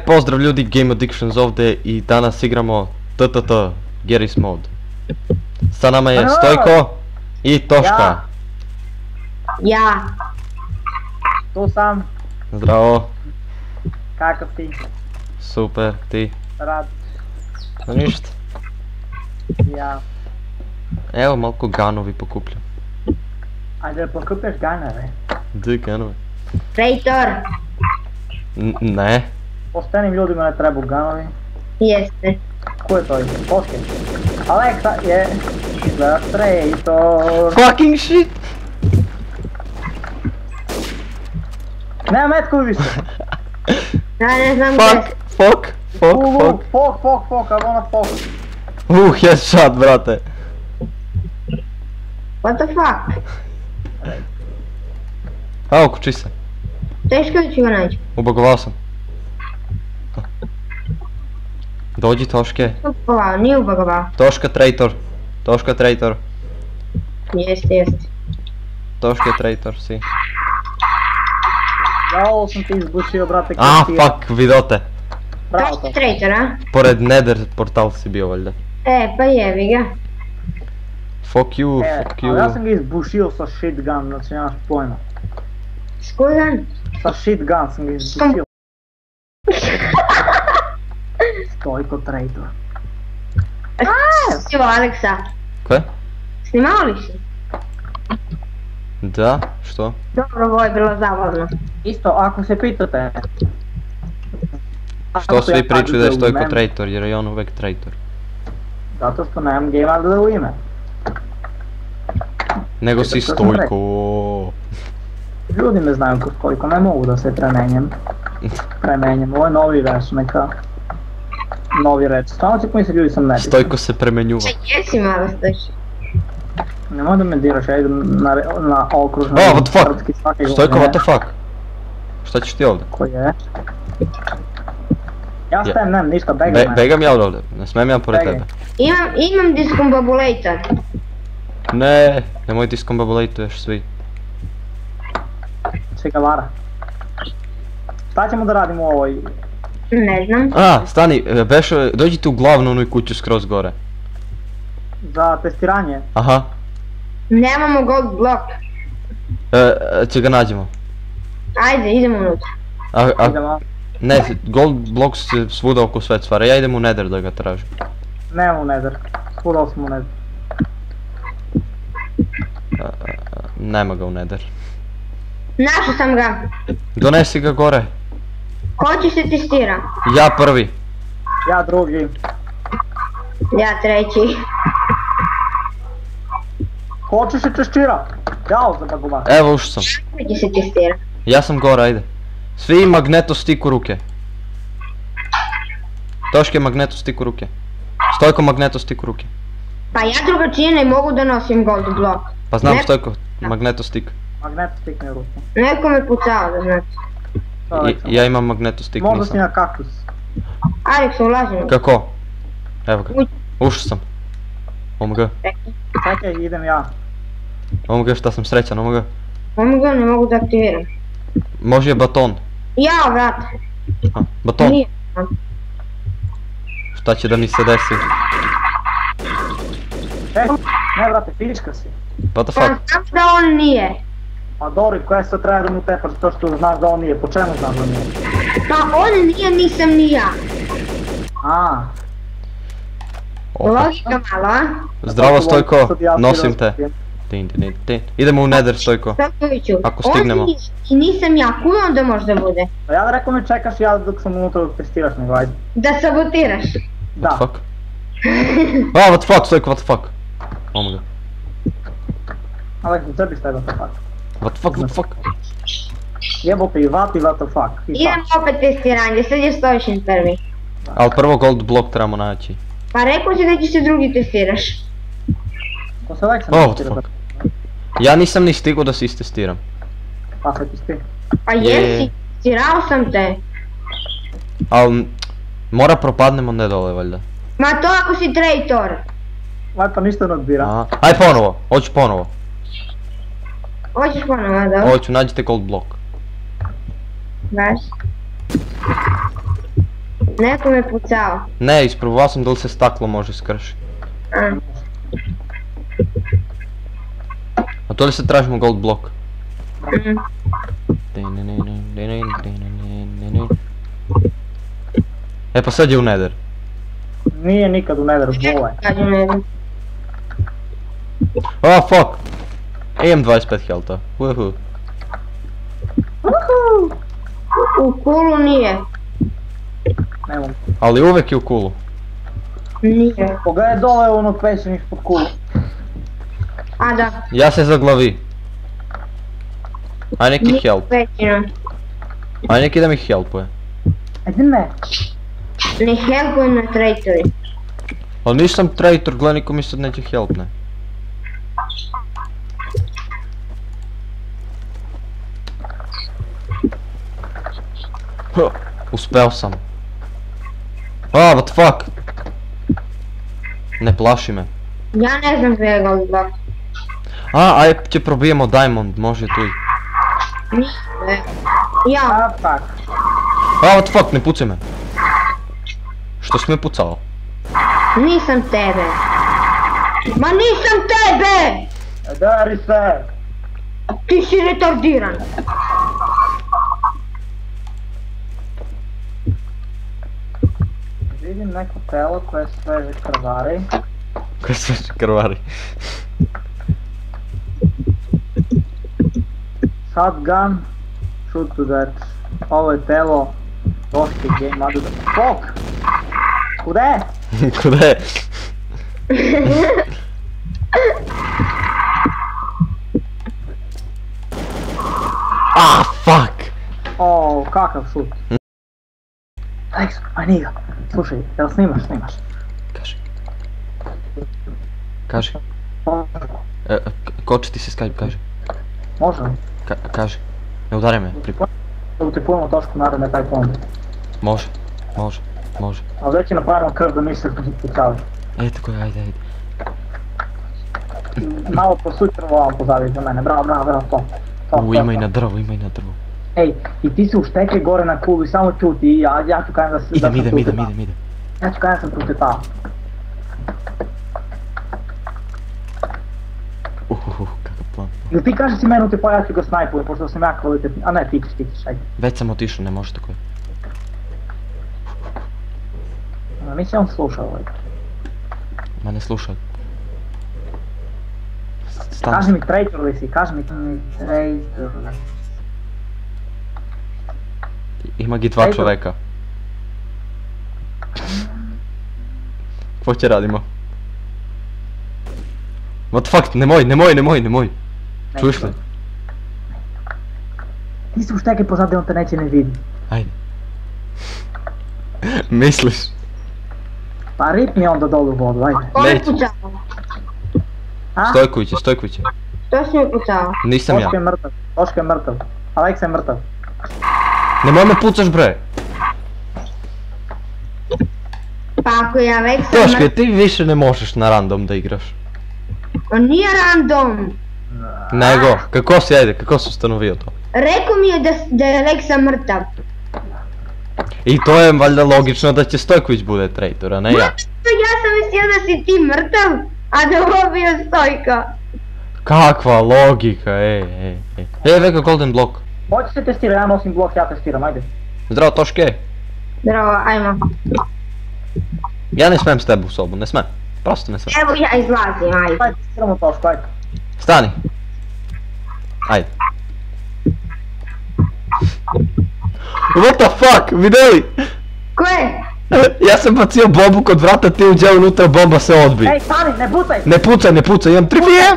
Pozdrav ljudi, Game Addictions ovdje i danas igramo TTT, Garry's Mod. Sa nama je Stojko i Toška. Ja. Tu sam. Zdravo. Kakav ti? Super, ti? Rad. No ništa. Ja. Evo malko ganovi pokupljam. Ajde da pokupiš ganove. Gdje ganove? Traitor. Ne. Poštenim ljudima ne trebu ganovi. Jeste. Ko je to? Poške. Alexa je za traitor. Fucking shit! Nema metku više. Ja ne znam Fuck, fuck, fuck. Fuck, I wanna fuck. Headshot, brate. What the fuck? Evo, kući se. Teško da ću ga naći. Ubagovao sam. Dođi Toške. Ubagovao, nije ubagovao. Toška traitor. Toška traitor. Jeste. Toška traitor, si. Ja ovo sam ti izbušio, brate. Fuck, vidote. Bravo To to. je traitor, a? Pored Nether portal si bio valjda. Pa jebi ga. Fuck you, fuck Ali ja you. sam ga izbušio sa shitgun, znači nemaš pojma. Skudan? Sa shitgun sam ga izbušio. Stojko traitor. Evo Aleksa. Koje? Snimao li si? Da, što? Dobro, ovo je bilo zabavno. Isto, ako se pitate... Što svi pričaju da je Stojko traitor, jer je on uvek traitor. Zato što nemam gamer u ime. Nego si Što sam rekao? Stojko. Ljudi me znaju ko Stojko, ne mogu da se premenjem. Ovo je novi res, neka... Novi reč. Stvarno si pomisli ljudi sam nebitan. Stojko se premenjuva. Jesi malo stojiš. Nemoj da me diraš, ja idem na okružno. Oh, what the fuck? Stojko, what the fuck? Šta ćeš ti ovdje? Ko je? Ja stajem, nemam ništa, begam me. Begam ja ovdje, ne smijem ja pored Begaj. tebe. Imam discombobulator. Ne, nemoj discombobulator svi. Čeka vara. Šta ćemo da radimo u ovoj? Ne znam. Stani, Bešo, dođite u glavnu onu kuću skroz gore. Za testiranje? Aha, Nemamo gold block. će ga nađemo. Ajde, idemo unutra. Idemo. Ne, gold blocks se svuda oko sve stvara, ja idem u Nether da ga tražim. Nemamo nether. Spudao sam u nether. Nema ga u Nether. Našao sam ga. Donesi ga gore. Ko će se testira? Ja prvi. Ja drugi. Ja treći. Hoćeš se testira? Jao za bagova. Evo ušao sam. Ko će se testira? Ja sam gore, ajde. Svi magneto stick u ruke. Toške magneto stick u ruke. Stojko magneto stick u ruke. Pa ja drugačije ne mogu da nosim gold block. Pa znam Ne- Stojko, magneto stick. Magnet stikne u ruku. Neko me pucao da znate. Ja imam magneto stick, Možda si nisam. na kaktus. Aleks, ulazim. Kako? Evo ga. Uj. Ušao sam. OMG. Čekaj, idem ja. OMG, šta sam srećan, OMG. Omoga ne mogu da aktiviram. Može je baton. Jao, vrate. Baton. Nije. Šta će da mi se desi? Ne brate, fizička si. What the Pa fuck? znam da on nije. Pa Dori, koja se treba da mu tepaš to što znaš da on nije, po čemu znaš da nije? Pa on nije, nisam ni ja. Opa. Logika malo, a? Zdravo Stojko, nosim te. Idemo u Nether Stojko. Stojkoviću, Ako stignemo. on nije i nisam ja, kuj onda možda bude? Pa ja da rekao mi čekaš ja dok sam unutra dok testiraš nego ajde. Da sabotiraš. Da. What the fuck? What the fuck Stojko, what the fuck? OMG. Ali gdje bi stajao what the fuck? What the fuck, what the fuck? Jebote i what the fuck. Idem opet testiranje, sad je Stojšin prvi. Ali prvo gold block trebamo naći. Pa rekao si da će se drugi testiraš. Ko se Alexa What the fuck? Ja nisam ni stigao da se istestiram. Pa se ti sti. Pa Je. jesi, testirao sam te. Al mora propadnemo ne dole valjda. Ma to ako si traitor. Aj pa ništa ne odbira. Aj ponovo, hoću ponovo. Hoćeš ponovo, da? Hoću, nađite gold block. Baš. Neko me pucao. Ne, isprobao sam da li se staklo može skršiti. A to li se tražimo gold blok? E pa sad je u nether. Nije nikad u netheru, bole. Kažem ne znam. Oh fuck! Imam 25 healtha. Woohoo. U kulu nije. Ne mogu. Ali uvek je u kulu. Nije. Pogledaj dole onog pešenih pod kulu. A da. Ja se zaglavi. Aj neki help. Većina. Aj neki da mi helpuje. Ajde ne. Ne helpujem na traitori. Ali nisam traitor, gledaj niko mi sad neće helpne. Uspeo sam. What the fuck? Ne plaši me. Ja ne znam gdje je gold block. Aj će probijemo diamond, može tu i. Nije. Ja. A tak. What the fuck, ne pucaj me. Što si me pucao? Nisam tebe. Ma nisam tebe! Dari se. Ti si retardiran. Vidim neko telo koje sveže krvari. Koje se krvari? Shotgun. Shoot to that. Ovo je telo. Došli game, madu da... Fuck! Kude? Kude? Fuck! O, kakav šut. Alex, aj nije ga. Slušaj, jel snimaš? Kaži. Koči ti se Skype, kaži. Može li? Kaži. Ne udaraj me. Da utipujemo točku naredne taj fond. Može. Ali već je napravimo krv da misli da se pucali. Tako je, ajde. Malo posutrvo vam pozaditi za mene, bravo, to. Ima i na drvo. Ej, i ti se uštekaj gore na kulu i samo čuti i ja ću kajem da sam Idem. Ja ću kajem da sam protepao. Kakav plan. Ili ti kažeš si meni utepao, ja ću ga snajpujem, pošto sam ja kvalitetni, a ne ti ćeš, ajde. Već sam otišao, ne može tako je. Mislim on sluša ovaj. Ma ne slušaj. Kaži mi traitor li si, kaži mi traitor. Ima gi dva čoveka. Ko će radimo? What fuck, nemoj. Čuješ li? Ti se uštekaj pozadnje, on te neće ne vidi. Ajde. Misliš? Pa rip mi onda dolu u vodu, ajde. Ko me Neću. pucao? Stojković. Što si me pucao? Nisam ja. Toško je mrtav. Alex je mrtav. Nemoj me pucaš bre. Pa ako je Alexa Toške, ti više ne možeš na random da igraš. On nije random. Nego, kako si ustanovio to? Rekao mi je da je Alexa mrtav. I to je valjda logično da će Stojković bude traitor, a ne ja. Ja sam mislio da si ti mrtav, a da ovo bio Stojko. Kakva logika, ej. Vega golden block. Hoće se testirati, ja nosim blok, ja testiram, ajde. Zdravo Toške. Zdravo, ajmo. Ja ne smem s tebe u sobu, ne smem. Prosto ne smem. Evo ja izlazim, ajde. Ajde, testiramo Tošku, ajde. Stani. Ajde. What the fuck, videli? Ko je? Ja sam bacio bombu kod vrata, ti uđe unutra, bomba se odbije. Ej, stani, ne pucaj! Ne pucaj, imam 3 PM!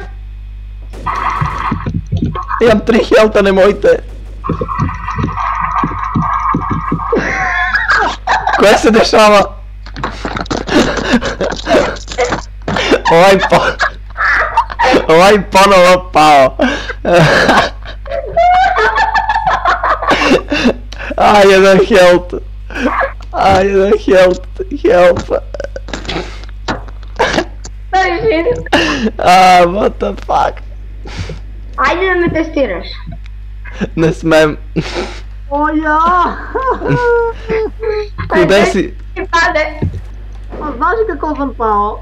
Imam 3 healtha, nemojte! Koja se dešava? Ovaj ponovo pao. Jedan health. Help. What the fuck? Ajde da me testiraš. Ne smem. O ja! gdje si? Pade. A znaš kako sam pao?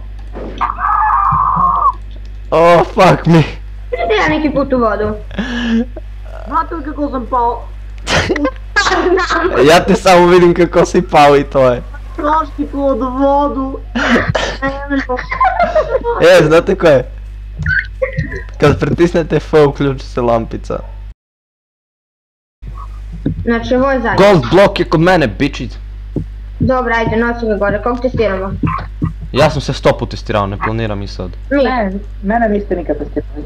Oh, fuck me. Idete ja neki put u vodu. Znate li kako sam pao? Znam. Ja te samo vidim kako si pao i to je. Straški pod vodu. Znate ko je? Kad pritisnete F uključi se lampica. Znači ovo je zadnje. Gold blok je kod mene, bitches. Dobro, ajde, nosi ga gore, kog testiramo? Ja sam se 100 put testirao, ne planiram i sad. Mi. Ne, mene niste nikad testirali.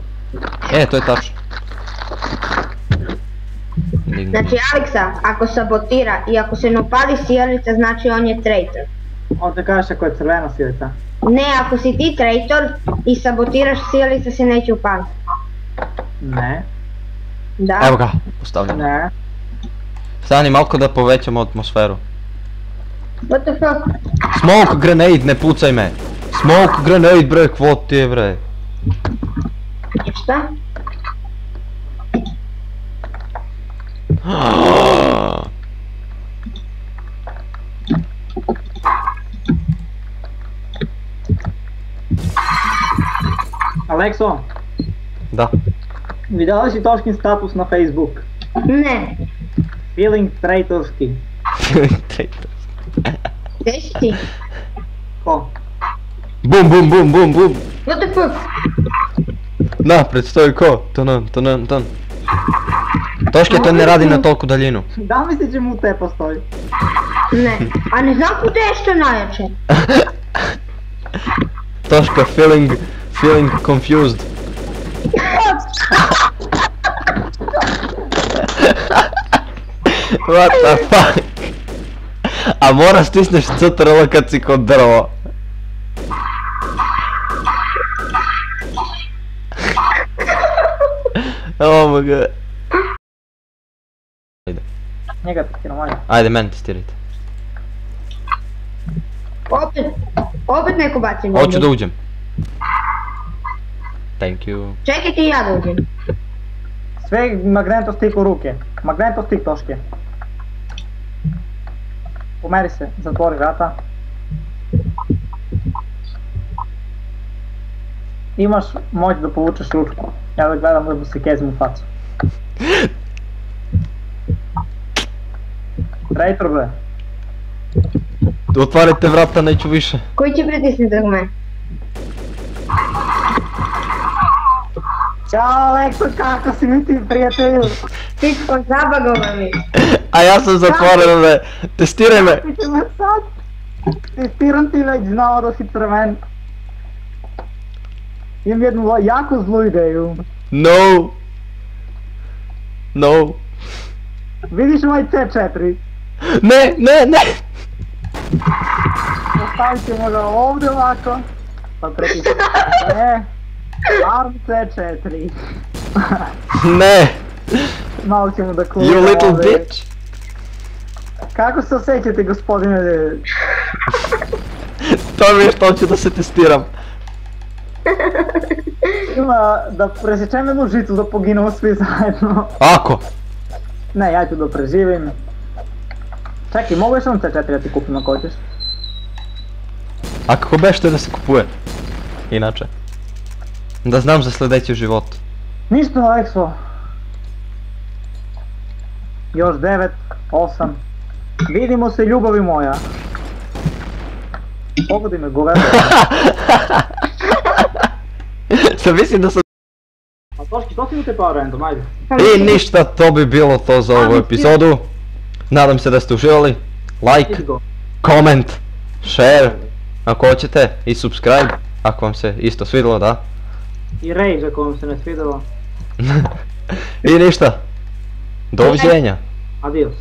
To je tačno. Znači Aleksa, ako sabotira i ako se ne upali sjelica, znači on je traitor. On te kažeš ako je crvena sjelica. Ne, ako si ti traitor i sabotiraš sjelica se neće upaliti. Ne. Da. Evo ga, postavljam. Ne. Stani malko da povećamo atmosferu. What the fuck? Smoke grenade, ne pucaj me. Smoke grenade bre, kvo ti je bre. Šta? Alekso, Da. vidjela li si Toškin status na Facebook? Ne. Feeling traitorski. Gdje si ti? Ko? Bum bum bum bum bum. What the fuck? Napred stoji ko? Ton. Toške to ne radi na toliku daljinu. Da misli će mu te postoji? Ne. A ne znam kuda je što najjače. Toška feeling confused. What the fuck? A mora stisneš CTRL kad si kod drvo. Oh my god. Ajde. Njega testiram, ajde. Ajde, meni testirajte. Opet neko baci bombu. Hoću da uđem. Thank you. Čekaj ti i ja da uđem. Sve magnetostik u ruke. Magnetostik Toške. Pomeri se, zatvori vrata. Imaš moć da povučeš ručku. Ja da gledam da mu se kezim u facu. Traitor bre. Otvarajte vrata, neću više. Koji će pritisniti u mene? Ćao Alekso, kako si mi ti prijatelju? Ti smo zabagova mi. A ja sam zatvoren bre. Testiraj me. Ti ćemo sad? Testiram ti već, znao da si crven. Imam jednu jako zlu ideju. No. Vidiš ovaj C4? Ne. Postavit ćemo ga ovdje ovako. Pa pretisnemo. Arm C4. Ne. Malo ćemo da klura You little ovdje. bitch. Kako se osjećate gospodine? To mi je što hoću da se testiram. Ima da presječem jednu žicu da poginemo svi zajedno. Ako? Ne, ja ću da preživim. Čekaj, mogu još on C4 da ti kupim ako hoćeš? A kako bešte da se kupuje? Inače. Da znam za sljedeći život. Ništa Alekso. Još 9, 8. Vidimo se ljubavi moja. Pogodi me goveda. Sam mislim da sam... A Toški, to si mi te power random, ajde. I ništa, to bi bilo to za ovu epizodu. Nadam se da ste uživali. Like, comment, share, ako hoćete, i subscribe, ako vam se isto svidjelo, da. I rage ako vam se ne svidjelo. I ništa. Doviđenja. Adios.